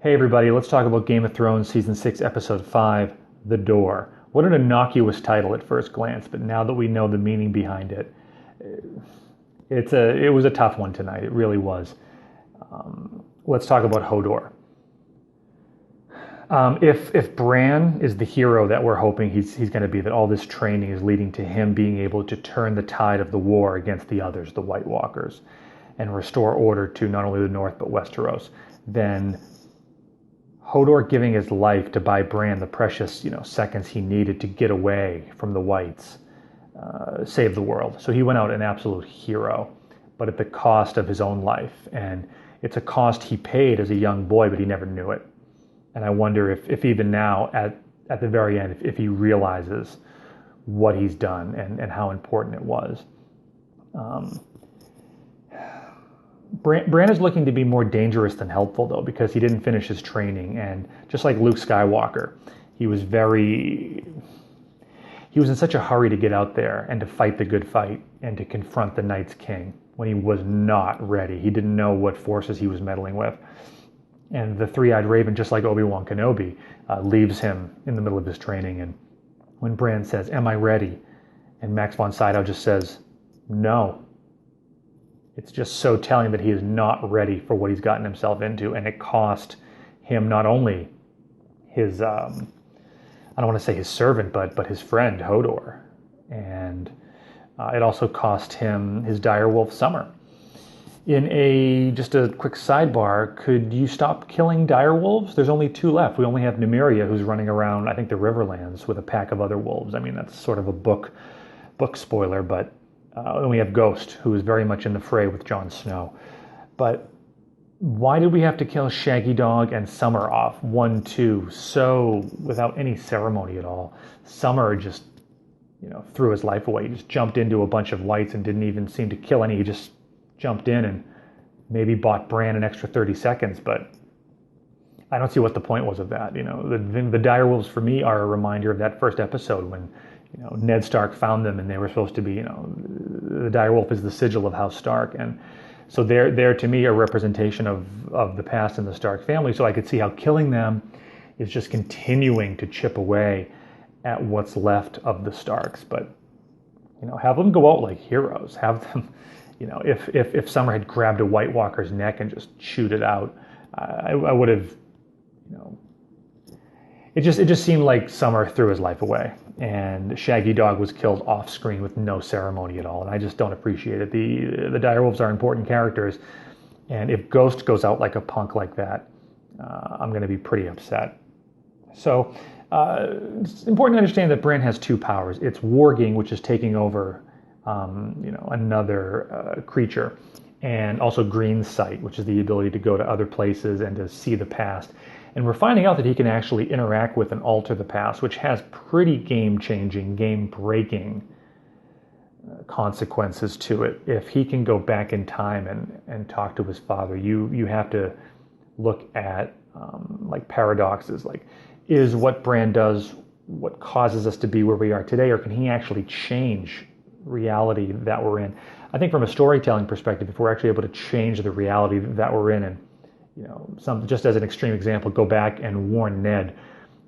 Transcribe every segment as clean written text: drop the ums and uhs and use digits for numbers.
Hey everybody, let's talk about Game of Thrones Season 6, Episode 5, The Door. What an innocuous title at first glance, but now that we know the meaning behind it, it was a tough one tonight. It really was. Let's talk about Hodor. If Bran is the hero that we're hoping he's going to be, that all this training is leading to him being able to turn the tide of the war against the others, the White Walkers, and restore order to not only the North but Westeros, then Hodor giving his life to buy Bran the precious, seconds he needed to get away from the Whites, save the world. So he went out an absolute hero, but at the cost of his own life. And it's a cost he paid as a young boy, but he never knew it. And I wonder if even now, at the very end, if he realizes what he's done and how important it was. Bran is looking to be more dangerous than helpful, though, because he didn't finish his training. And just like Luke Skywalker, he was in such a hurry to get out there and to fight the good fight and to confront the Night's King when he was not ready. He didn't know what forces he was meddling with. And the three-eyed raven, just like Obi-Wan Kenobi, leaves him in the middle of his training. And when Bran says, "Am I ready?" and Max von Sydow just says, "No." It's just so telling that he is not ready for what he's gotten himself into. And it cost him not only his, I don't want to say his servant, but his friend, Hodor. And it also cost him his direwolf, Summer. Just a quick sidebar, could you stop killing direwolves? There's only 2 left. We only have Nymeria, who's running around, I think, the Riverlands with a pack of other wolves. I mean, that's sort of a book spoiler, but and we have Ghost, who is very much in the fray with Jon Snow. But why did we have to kill Shaggy Dog and Summer off 1-2 so without any ceremony at all? Summer just, threw his life away. He just jumped into a bunch of whites and didn't even seem to kill any. He just jumped in and maybe bought Bran an extra 30 seconds, but I don't see what the point was of that. The direwolves for me are a reminder of that first episode when Ned Stark found them and they were supposed to be, the direwolf is the sigil of House Stark. And so they're to me a representation of the past in the Stark family. So I could see how killing them is just continuing to chip away at what's left of the Starks. But, have them go out like heroes. Have them, if Summer had grabbed a White Walker's neck and just chewed it out, I would have, it just seemed like Summer threw his life away. And Shaggy Dog was killed off screen with no ceremony at all. And I just don't appreciate it. The direwolves are important characters. And if Ghost goes out like a punk like that, I'm going to be pretty upset. So it's important to understand that Bran has 2 powers. It's warging, which is taking over another creature. And also green sight, which is the ability to go to other places and to see the past. And we're finding out that he can actually interact with and alter the past, which has pretty game-changing, game-breaking consequences to it. If he can go back in time and talk to his father, you have to look at like paradoxes. Like, is what Bran does what causes us to be where we are today, or can he actually change reality that we're in? I think from a storytelling perspective, if we're actually able to change the reality that we're in, and just as an extreme example, go back and warn Ned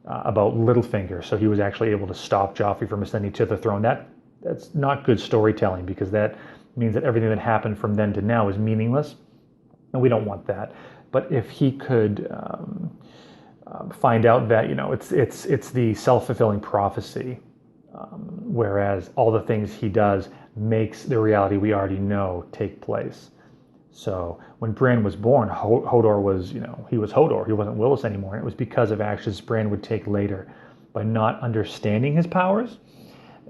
about Littlefinger, so he was actually able to stop Joffrey from ascending to the throne. That's not good storytelling, because that means that everything that happened from then to now is meaningless, and we don't want that. But if he could find out that it's the self-fulfilling prophecy, whereas all the things he does makes the reality we already know take place. So when Bran was born, Hodor was, he was Hodor. He wasn't Willis anymore. And it was because of actions Bran would take later by not understanding his powers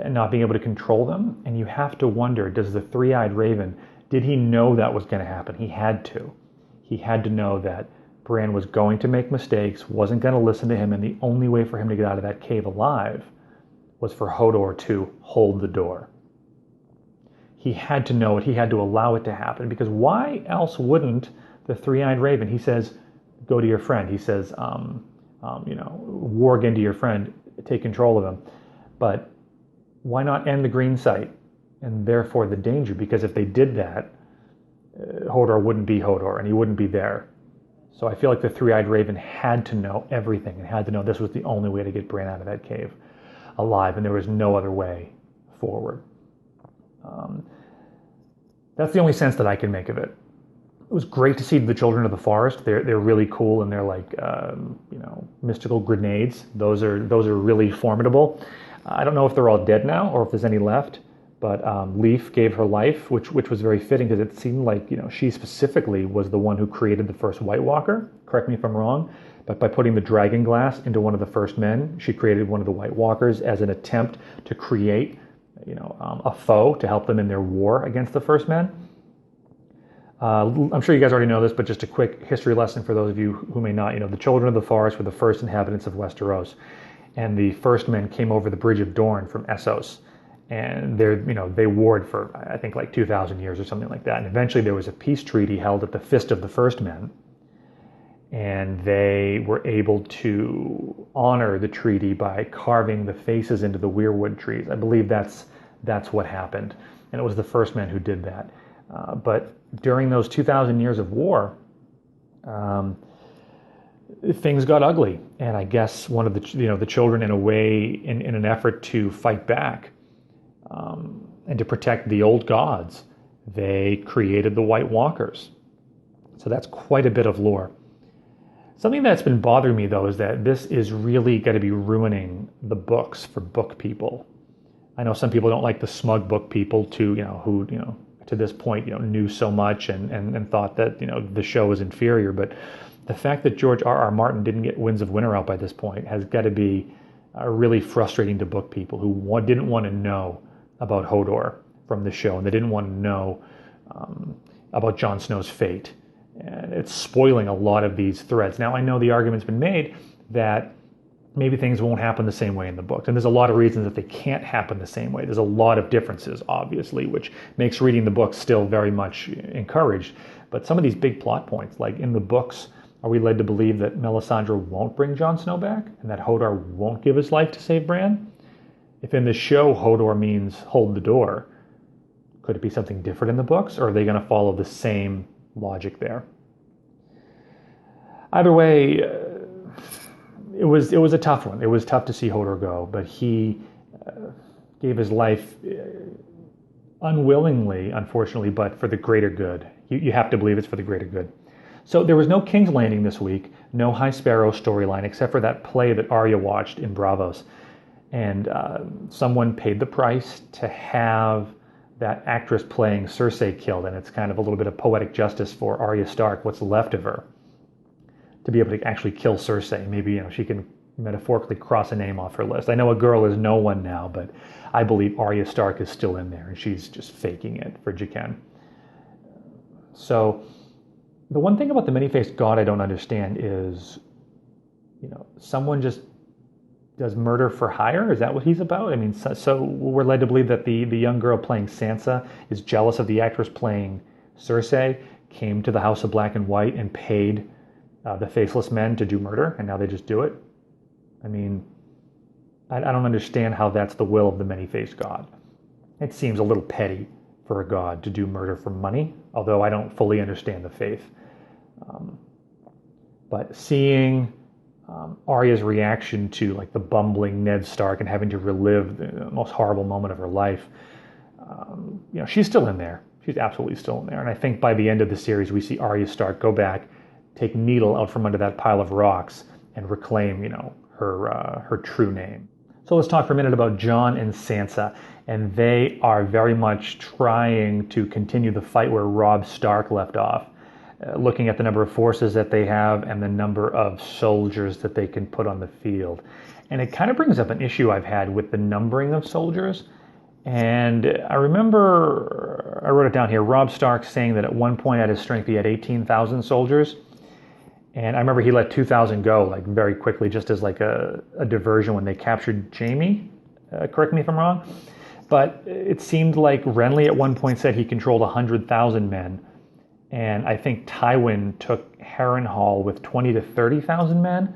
and not being able to control them. And you have to wonder, does the three-eyed raven, did he know that was going to happen? He had to. He had to know that Bran was going to make mistakes, wasn't going to listen to him, and the only way for him to get out of that cave alive was for Hodor to hold the door. He had to know it. He had to allow it to happen, because why else wouldn't the three-eyed raven, he says, go to your friend. He says, warg into your friend, take control of him. But why not end the green sight and therefore the danger? Because if they did that, Hodor wouldn't be Hodor and he wouldn't be there. So I feel like the Three-Eyed Raven had to know everything and had to know this was the only way to get Bran out of that cave alive, and there was no other way forward. That's the only sense that I can make of it. It was great to see the Children of the Forest. They're really cool, and they're like mystical grenades. Those are really formidable. I don't know if they're all dead now or if there's any left. But Leaf gave her life, which was very fitting because it seemed like she specifically was the one who created the first White Walker. Correct me if I'm wrong, but by putting the dragon glass into one of the first men, she created one of the White Walkers as an attempt to create, a foe to help them in their war against the first men. I'm sure you guys already know this, but just a quick history lesson for those of you who may not. The Children of the Forest were the first inhabitants of Westeros, and the first men came over the Bridge of Dorne from Essos. And they warred for, I think, like 2,000 years or something like that. And eventually there was a peace treaty held at the Fist of the First Men. And they were able to honor the treaty by carving the faces into the weirwood trees. I believe that's what happened. And it was the First Men who did that. But during those 2,000 years of war, things got ugly. And I guess one of the children, in a way, in an effort to fight back, and to protect the old gods, they created the White Walkers. So that's quite a bit of lore. Something that's been bothering me, though, is that this is really going to be ruining the books for book people. I know some people don't like the smug book people who to this point knew so much and thought that the show was inferior. But the fact that George R.R. Martin didn't get Winds of Winter out by this point has got to be really frustrating to book people who didn't want to know about Hodor from the show, and they didn't want to know about Jon Snow's fate. And it's spoiling a lot of these threads. Now, I know the argument's been made that maybe things won't happen the same way in the books, and there's a lot of reasons that they can't happen the same way. There's a lot of differences, obviously, which makes reading the books still very much encouraged. But some of these big plot points, like in the books, are we led to believe that Melisandre won't bring Jon Snow back, and that Hodor won't give his life to save Bran? If in the show Hodor means hold the door, could it be something different in the books, or are they going to follow the same logic there? Either way, it was a tough one. It was tough to see Hodor go, but he gave his life unwillingly, unfortunately, but for the greater good. You have to believe it's for the greater good. So there was no King's Landing this week, no High Sparrow storyline, except for that play that Arya watched in Bravos. And someone paid the price to have that actress playing Cersei killed, and it's kind of a little bit of poetic justice for Arya Stark, what's left of her, to be able to actually kill Cersei. Maybe she can metaphorically cross a name off her list. I know a girl is no one now, but I believe Arya Stark is still in there, and she's just faking it for Jaqen. So the one thing about the many-faced god I don't understand is, someone just does murder for hire? Is that what he's about? I mean, so we're led to believe that the young girl playing Sansa is jealous of the actress playing Cersei, came to the House of Black and White and paid the Faceless Men to do murder, and now they just do it? I mean, I don't understand how that's the will of the many-faced god. It seems a little petty for a god to do murder for money, although I don't fully understand the faith. But seeing Arya's reaction to like the bumbling Ned Stark and having to relive the most horrible moment of her life, she's still in there. She's absolutely still in there. And I think by the end of the series, we see Arya Stark go back, take Needle out from under that pile of rocks, and reclaim, her true name. So let's talk for a minute about Jon and Sansa. And they are very much trying to continue the fight where Robb Stark left off. Looking at the number of forces that they have and the number of soldiers that they can put on the field. And it kind of brings up an issue I've had with the numbering of soldiers. And I remember, I wrote it down here, Robb Stark saying that at one point at his strength he had 18,000 soldiers. And I remember he let 2,000 go like very quickly just as like a diversion when they captured Jaime. Correct me if I'm wrong. But it seemed like Renly at one point said he controlled 100,000 men. And I think Tywin took Harrenhal with 20 to 30,000 men.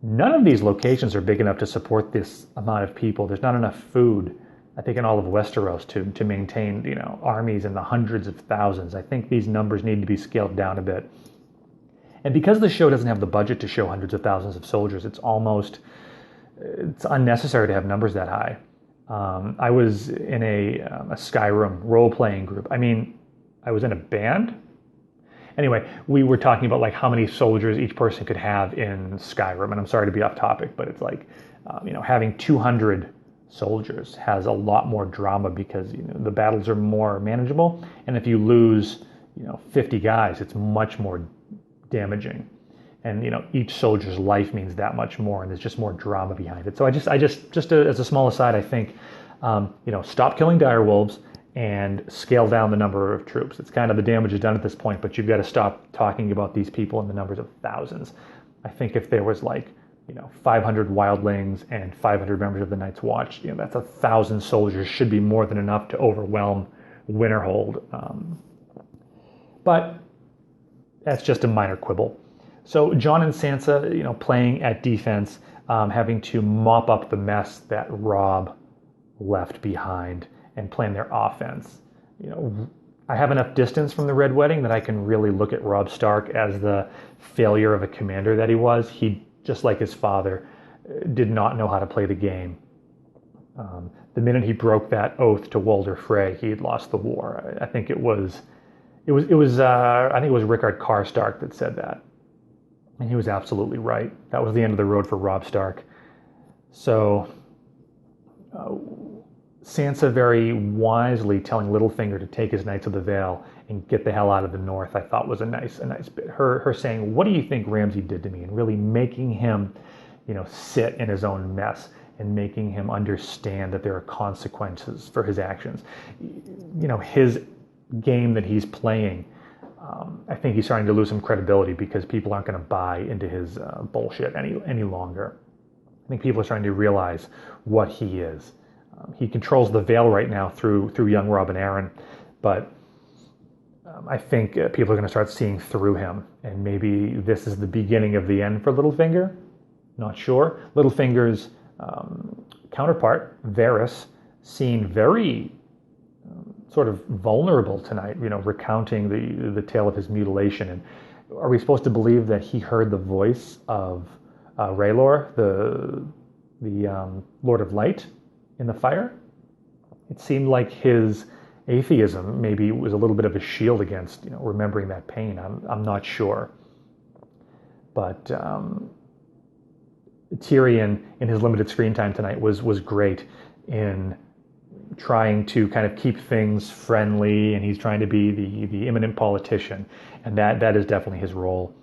None of these locations are big enough to support this amount of people. There's not enough food, I think, in all of Westeros to maintain, armies in the hundreds of thousands. I think these numbers need to be scaled down a bit. And because the show doesn't have the budget to show hundreds of thousands of soldiers, it's unnecessary to have numbers that high. I was in a Skyrim role-playing group. I mean, I was in a band. Anyway, we were talking about like how many soldiers each person could have in Skyrim. And I'm sorry to be off topic, but it's like, having 200 soldiers has a lot more drama because the battles are more manageable. And if you lose, 50 guys, it's much more damaging. And each soldier's life means that much more, and there's just more drama behind it. So I just as a small aside, I think, stop killing direwolves and scale down the number of troops. It's kind of the damage is done at this point, but you've got to stop talking about these people in the numbers of thousands. I think if there was 500 wildlings and 500 members of the Night's Watch, that's 1,000 soldiers, should be more than enough to overwhelm Winterhold. But that's just a minor quibble. So Jon and Sansa, playing at defense, having to mop up the mess that Robb left behind and plan their offense. I have enough distance from the Red Wedding that I can really look at Robb Stark as the failure of a commander that he was. He, just like his father, did not know how to play the game. The minute he broke that oath to Walder Frey, he had lost the war. I think it was Rickard Karstark that said that. And he was absolutely right. That was the end of the road for Robb Stark. So Sansa very wisely telling Littlefinger to take his Knights of the Vale and get the hell out of the north, I thought was a nice bit. Her saying, "What do you think Ramsay did to me?" And really making him, sit in his own mess and making him understand that there are consequences for his actions. His game that he's playing, I think he's starting to lose some credibility because people aren't going to buy into his bullshit any longer. I think people are starting to realize what he is. He controls the Vale right now through young Robb and Arryn, but I think people are going to start seeing through him, and maybe this is the beginning of the end for Littlefinger. Not sure. Littlefinger's counterpart, Varys, seemed very sort of vulnerable tonight, recounting the tale of his mutilation. And are we supposed to believe that he heard the voice of Rhaelor, the Lord of Light, in the fire? It seemed like his atheism maybe was a little bit of a shield against, remembering that pain. I'm not sure. But Tyrion, in his limited screen time tonight, was great in trying to kind of keep things friendly, and he's trying to be the imminent politician, and that is definitely his role.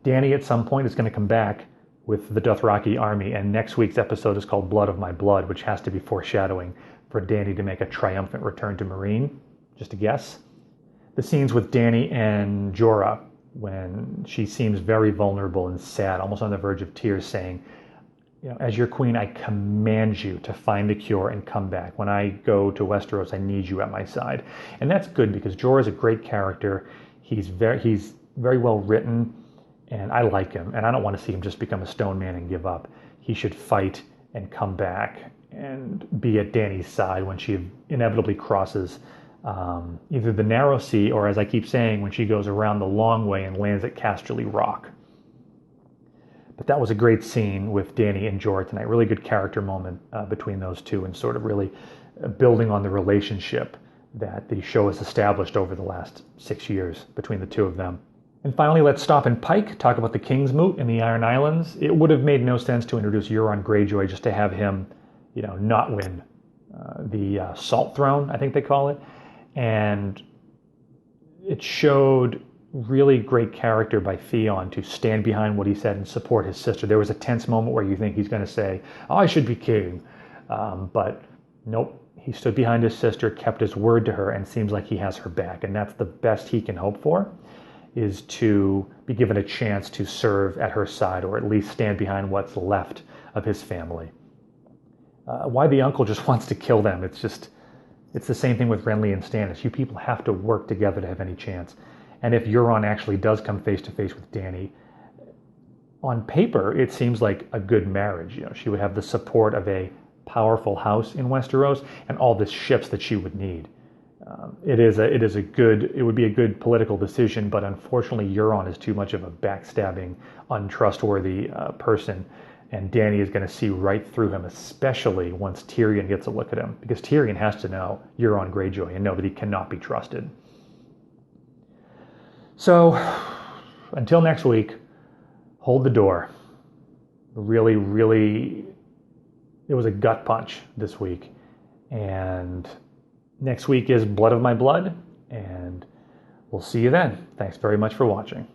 Dany at some point is going to come back with the Dothraki army, and next week's episode is called Blood of My Blood, which has to be foreshadowing for Dany to make a triumphant return to Meereen. Just a guess. The scenes with Dany and Jorah, when she seems very vulnerable and sad, almost on the verge of tears, saying, as your queen, I command you to find the cure and come back. When I go to Westeros, I need you at my side. And that's good because Jorah is a great character. He's very well written, and I like him. And I don't want to see him just become a stone man and give up. He should fight and come back and be at Dany's side when she inevitably crosses either the narrow sea or, as I keep saying, when she goes around the long way and lands at Casterly Rock. But that was a great scene with Dany and Jorah tonight. Really good character moment between those two, and sort of really building on the relationship that the show has established over the last 6 years between the two of them. And finally, let's stop in Pike, talk about the Kingsmoot in the Iron Islands. It would have made no sense to introduce Euron Greyjoy just to have him, not win the Salt Throne, I think they call it. And it showed really great character by Theon to stand behind what he said and support his sister. There was a tense moment where you think he's going to say, I should be king. But nope, he stood behind his sister, kept his word to her, and seems like he has her back. And that's the best he can hope for, is to be given a chance to serve at her side, or at least stand behind what's left of his family. Why the uncle just wants to kill them. It's the same thing with Renly and Stannis. You people have to work together to have any chance. And if Euron actually does come face to face with Dany, on paper, it seems like a good marriage. She would have the support of a powerful house in Westeros and all the ships that she would need. it would be a good political decision, but unfortunately Euron is too much of a backstabbing, untrustworthy person, and Dany is going to see right through him, especially once Tyrion gets a look at him, because Tyrion has to know Euron Greyjoy and know that he cannot be trusted. So, until next week, hold the door. Really, really, it was a gut punch this week, and next week is Blood of My Blood, and we'll see you then. Thanks very much for watching.